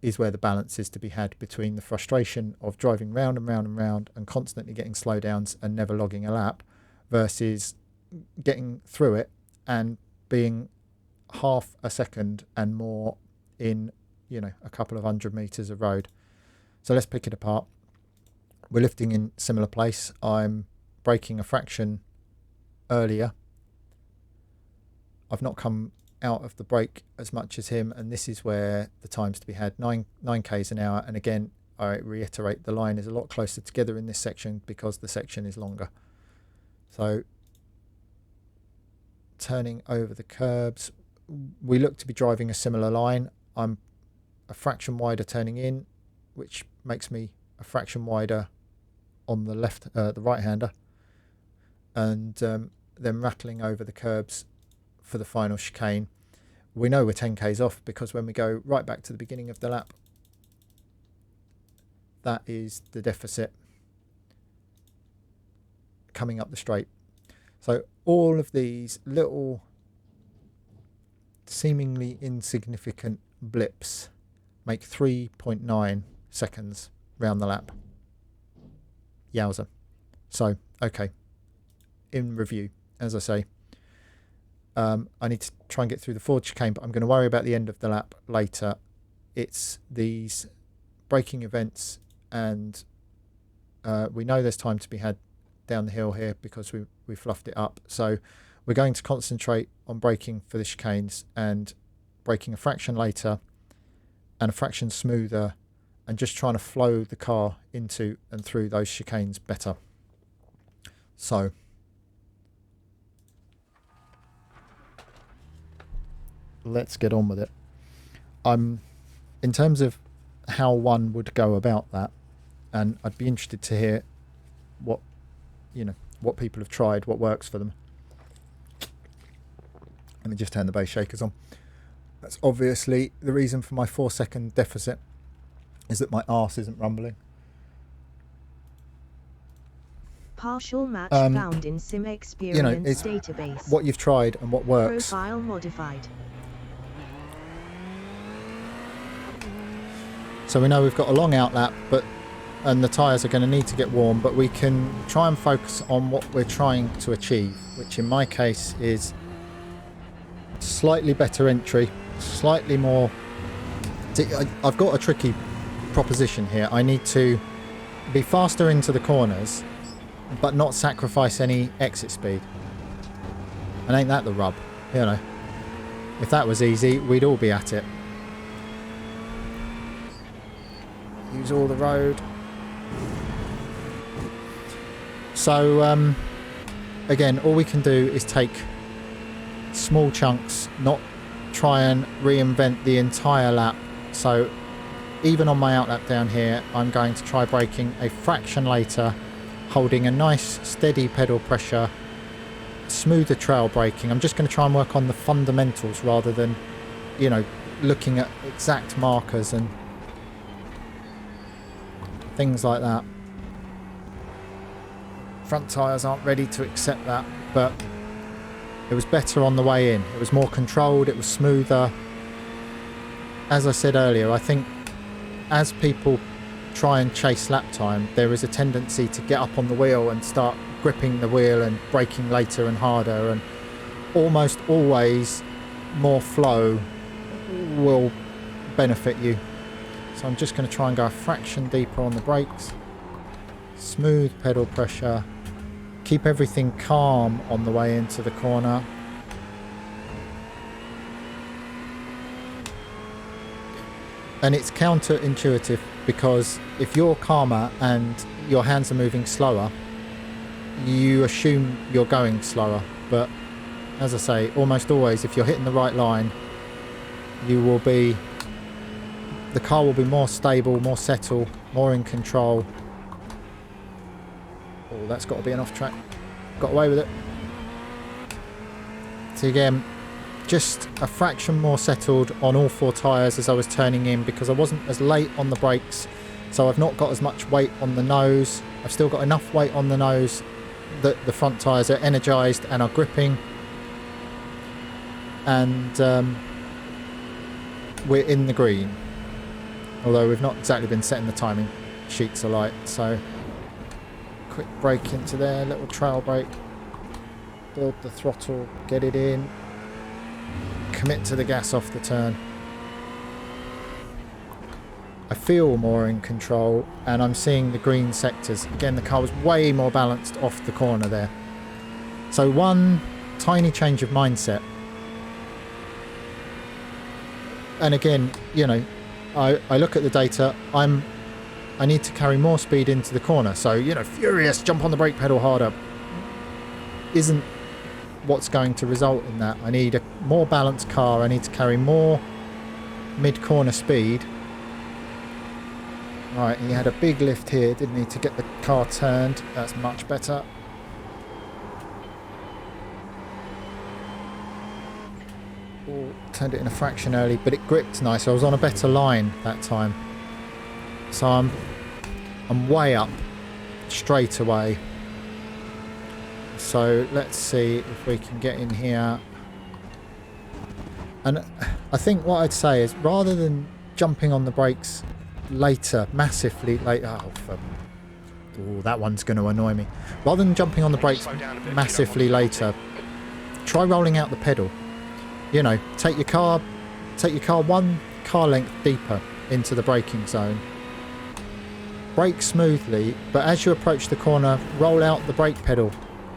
is where the balance is to be had between the frustration of driving round and round and round and constantly getting slowdowns and never logging a lap, versus getting through it and being half a second and more in a couple of 100 meters of road. So let's pick it apart. We're lifting in similar place. I'm braking a fraction earlier. I've not come out of the brake as much as him, and this is where the time's to be had, 9 k's an hour. And again, I reiterate, the line is a lot closer together in this section because the section is longer. So turning over the curbs, we look to be driving a similar line. I'm a fraction wider turning in, which makes me a fraction wider on the left, the right-hander, and then rattling over the curbs for the final chicane. We know we're 10 k's off because when we go right back to the beginning of the lap, that is the deficit coming up the straight. So all of these little seemingly insignificant blips make 3.9 seconds round the lap. Yowza. So, okay. In review, as I say, I need to try and get through the Ford chicane, but I'm going to worry about the end of the lap later. It's these braking events, and we know there's time to be had down the hill here because we fluffed it up. So we're going to concentrate on braking for the chicanes and braking a fraction later and a fraction smoother, and just trying to flow the car into and through those chicanes better. So let's get on with it. In terms of how one would go about that, and I'd be interested to hear what people have tried, what works for them. Let me just turn the base shakers on. That's obviously the reason for my 4-second deficit, is that my arse isn't rumbling. Partial match found in Sim Experience it's database. What you've tried and what works. Profile modified. So we know we've got a long out lap, and the tyres are going to need to get warm, but we can try and focus on what we're trying to achieve, which in my case is slightly better entry, slightly more... I've got a tricky proposition here. I need to be faster into the corners, but not sacrifice any exit speed. And ain't that the rub? If that was easy, we'd all be at it. Use all the road. So again, all we can do is take small chunks, not try and reinvent the entire lap. So even on my outlap down here, I'm going to try braking a fraction later, holding a nice steady pedal pressure, smoother trail braking. I'm just going to try and work on the fundamentals rather than looking at exact markers and things like that. Front tyres aren't ready to accept that, but it was better on the way in. It was more controlled, it was smoother. As I said earlier, I think as people try and chase lap time, there is a tendency to get up on the wheel and start gripping the wheel and braking later and harder, and almost always more flow will benefit you. So I'm just going to try and go a fraction deeper on the brakes. Smooth pedal pressure. Keep everything calm on the way into the corner. And it's counterintuitive, because if you're calmer and your hands are moving slower, you assume you're going slower. But as I say, almost always, if you're hitting the right line, the car will be more stable, more settled, more in control. Oh, that's got to be an off track. Got away with it. So again, just a fraction more settled on all 4 tyres as I was turning in, because I wasn't as late on the brakes, so I've not got as much weight on the nose. I've still got enough weight on the nose that the front tyres are energised and are gripping. And we're in the green, although we've not exactly been setting the timing sheets alight. So quick brake into there, little trail brake, build the throttle, get it in, commit to the gas off the turn. I feel more in control, and I'm seeing the green sectors. Again, the car was way more balanced off the corner there. So one tiny change of mindset. And again, I look at the data, I need to carry more speed into the corner. So, furious, jump on the brake pedal harder isn't what's going to result in that. I need a more balanced car. I need to carry more mid-corner speed. Right, he had a big lift here, didn't he, to get the car turned. That's much better. Oh, turned it in a fraction early, but it gripped nice. I was on a better line that time. So I'm way up straight away. So let's see if we can get in here. And I think what I'd say is, rather than jumping on the brakes later, massively late. Oh, that one's going to annoy me. Rather than jumping on the brakes massively later, try rolling out the pedal. Take your car 1 car length deeper into the braking zone, brake smoothly, but as you approach the corner, roll out the brake pedal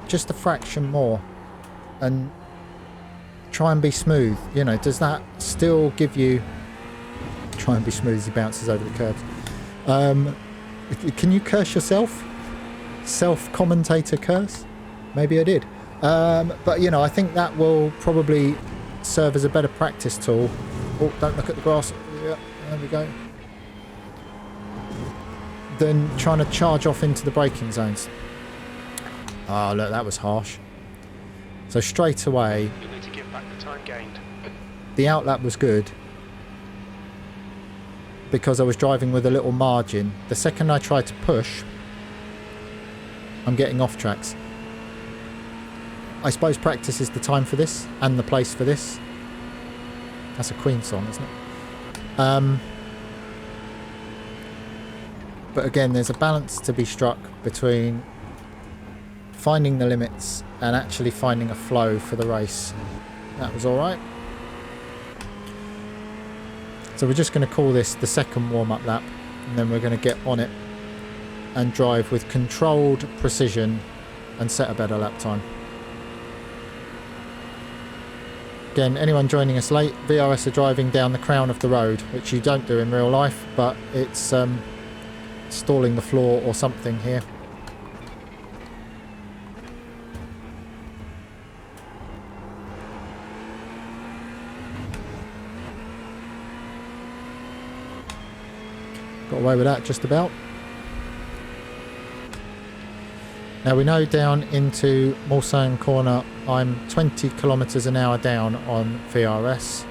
just a fraction more and try and be smooth. You know, does that still give you... Try and be smooth as he bounces over the curbs. Can you curse yourself? Self-commentator curse? Maybe I did. But, you know, I think that will probably serve as a better practice tool. Oh, don't look at the grass. Yeah, there we go. Than trying to charge off into the braking zones. Oh, look, that was harsh. So straight away, You need to give back the time gained. the outlap was good because I was driving with a little margin. The second I tried to push, I'm getting off tracks. I suppose practice is the time for this and the place for this. That's a Queen song, isn't it? But again, there's a balance to be struck between finding the limits and actually finding a flow for the race. That was all right. So we're just going to call this the second warm-up lap, and then we're going to get on it and drive with controlled precision and set a better lap time. Again, anyone joining us late, VRS are driving down the crown of the road, which you don't do in real life, but it's stalling the floor or something here. Got away with that just about. Now we know down into Mulsanne corner I'm 20 kilometers an hour down on VRS,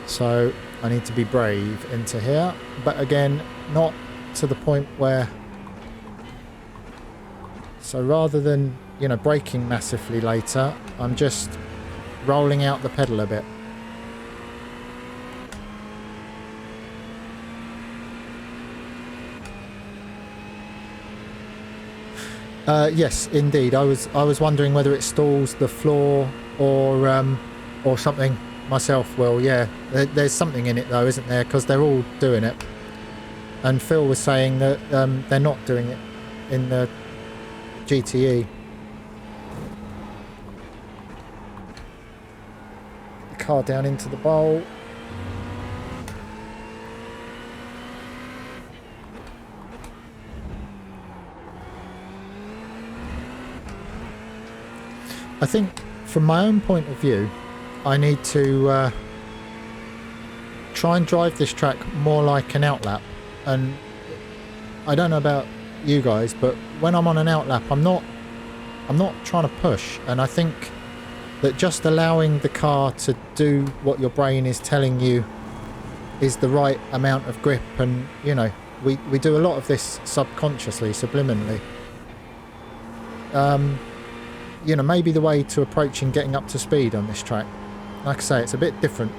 so I need to be brave into here, but again not to the point where, so rather than, you know, braking massively later, I'm just rolling out the pedal a bit. Yes, indeed. I was wondering whether it stalls the floor or something myself. Well, yeah, there's something in it though, isn't there? Because they're all doing it. And Phil was saying that they're not doing it in the GTE. The car down into the bowl. I think from my own point of view, I need to try and drive this track more like an outlap. And I don't know about you guys, but when I'm on an outlap, I'm not trying to push. And I think that just allowing the car to do what your brain is telling you is the right amount of grip. And, you know, we do a lot of this subconsciously, subliminally. You know, maybe the way to approaching getting up to speed on this track. Like I say, it's a bit different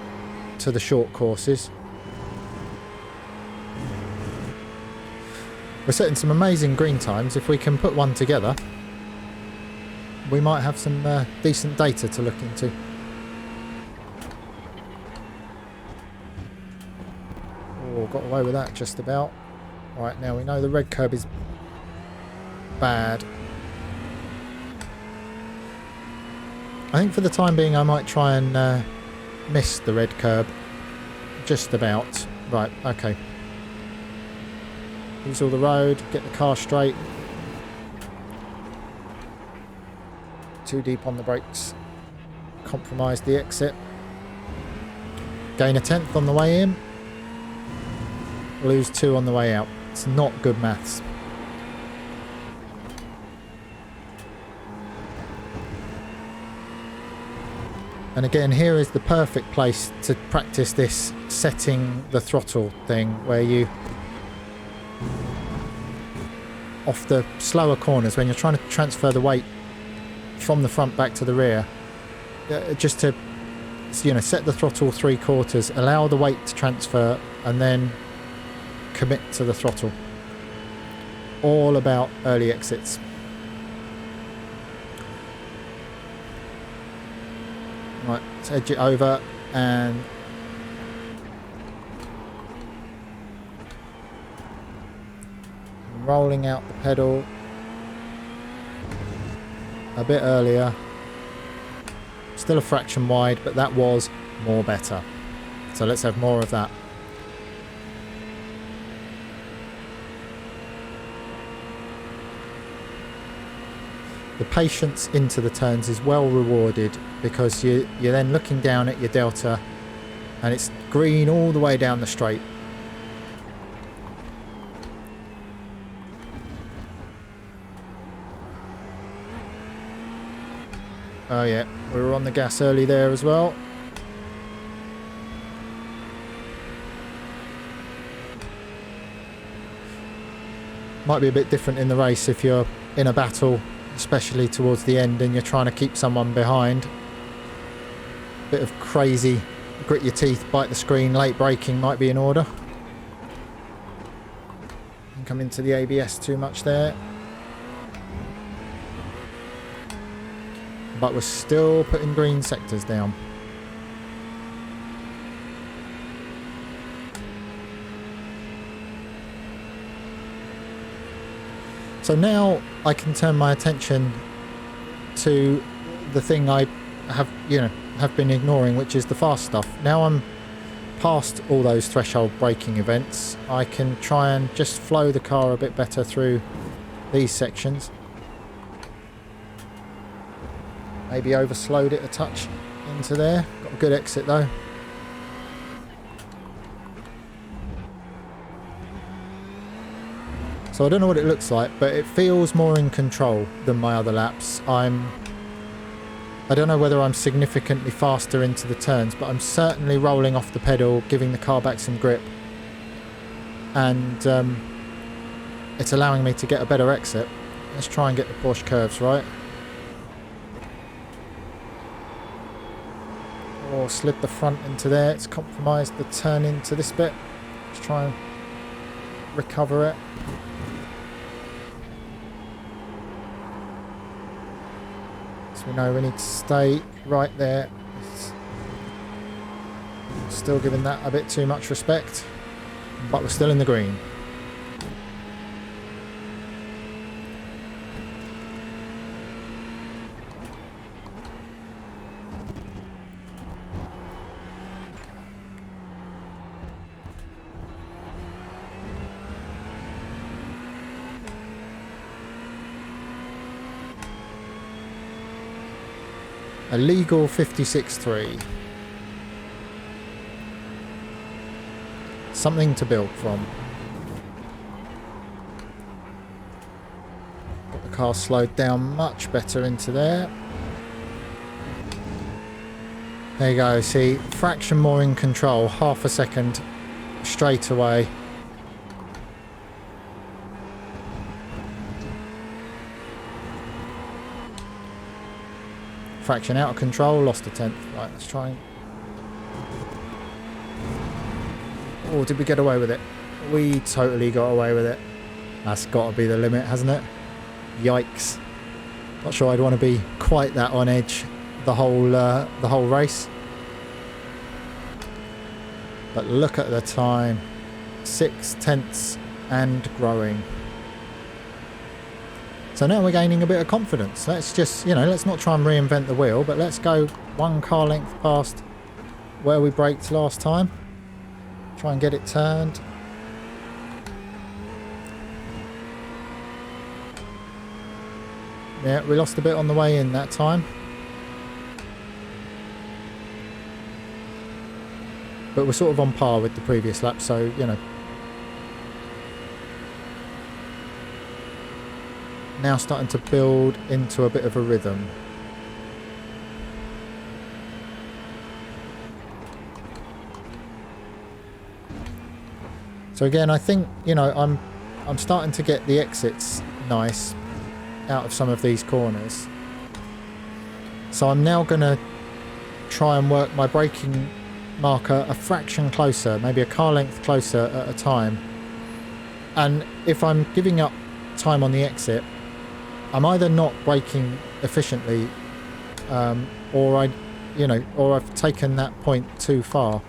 to the short courses. We're setting some amazing green times. If we can put one together, we might have some decent data to look into. Oh, got away with that just about. Right, now we know the red curb is bad. I think for the time being I might try and miss the red curb. Just about. Right, okay. Use all the road, get the car straight. Too deep on the brakes. Compromise the exit. Gain a 10th on the way in. Lose 2 on the way out. It's not good maths. And again, here is the perfect place to practice this setting the throttle thing, where you, off the slower corners, when you're trying to transfer the weight from the front back to the rear, just to, you know, set the throttle 3/4, allow the weight to transfer, and then commit to the throttle. All about early exits. Right, let's edge it over and rolling out the pedal a bit earlier. Still a fraction wide, but that was more better. So let's have more of that. The patience into the turns is well rewarded because you're then looking down at your delta and it's green all the way down the straight. Oh yeah, we were on the gas early there as well. Might be a bit different in the race if you're in a battle, especially towards the end, and you're trying to keep someone behind. Bit of crazy grit your teeth, bite the screen, late braking might be in order. Didn't come into the ABS too much there. But we're still putting green sectors down. So now I can turn my attention to the thing I have been ignoring, which is the fast stuff. Now I'm past all those threshold braking events, I can try and just flow the car a bit better through these sections. Maybe overslowed it a touch into there. Got a good exit though. So I don't know what it looks like, but it feels more in control than my other laps. I don't know whether I'm significantly faster into the turns, but I'm certainly rolling off the pedal, giving the car back some grip. And it's allowing me to get a better exit. Let's try and get the Porsche curves right. Or slid the front into there. It's compromised the turn into this bit. Let's try and recover it. So we know we need to stay right there. Still giving that a bit too much respect, but we're still in the green. A legal 56.3. Something to build from. Got the car slowed down much better into there. There you go, see, fraction more in control, half a second straight away. Fraction out of control, lost a tenth. Right, let's try and... Oh, did we get away with it? We totally got away with it. That's got to be the limit, hasn't it? Yikes. Not sure I'd want to be quite that on edge the whole race. But look at the time. 6 tenths and growing. So now we're gaining a bit of confidence. Let's just, let's not try and reinvent the wheel, but let's go one car length past where we braked last time. Try and get it turned. Yeah, we lost a bit on the way in that time. But we're sort of on par with the previous lap, so, now starting to build into a bit of a rhythm. So again, I think, I'm starting to get the exits nice out of some of these corners. So I'm now going to try and work my braking marker a fraction closer, maybe a car length closer at a time. And if I'm giving up time on the exit, I'm either not braking efficiently, or I've taken that point too far.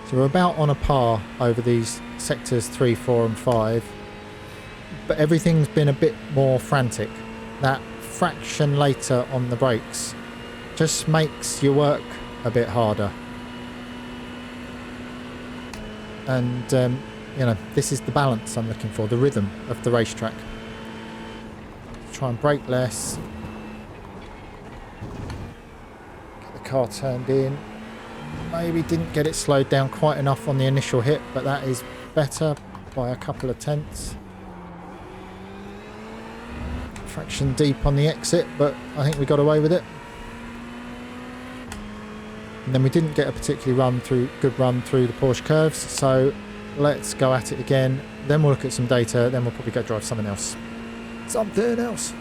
So we're about on a par over these sectors 3, 4 and 5. But everything's been a bit more frantic. That fraction later on the brakes just makes your work a bit harder. And, you know, this is the balance I'm looking for, the rhythm of the racetrack. Try and brake less. Get the car turned in. Maybe didn't get it slowed down quite enough on the initial hit, but that is better by a couple of tenths. Fraction deep on the exit, but I think we got away with it. And then we didn't get a particularly good run through the Porsche curves, so let's go at it again. Then we'll look at some data, then we'll probably go drive something else. Something else.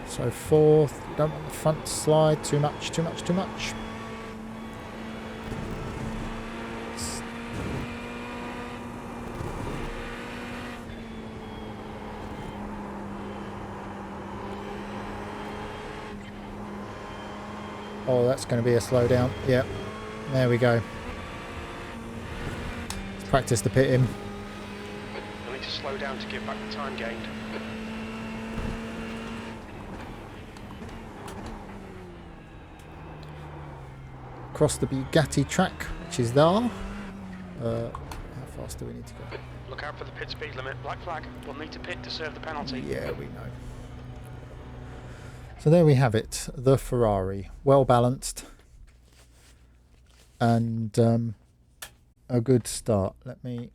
So fourth, don't want the front slide too much. Oh, that's going to be a slowdown. Yep, there we go. Let's practice the pit in. You'll need to slow down to give back the time gained. Across the Bugatti track, which is there. How fast do we need to go? Look out for the pit speed limit. Black flag. We'll need to pit to serve the penalty. Yeah, we know. So there we have it, the Ferrari, well balanced and a good start. Let me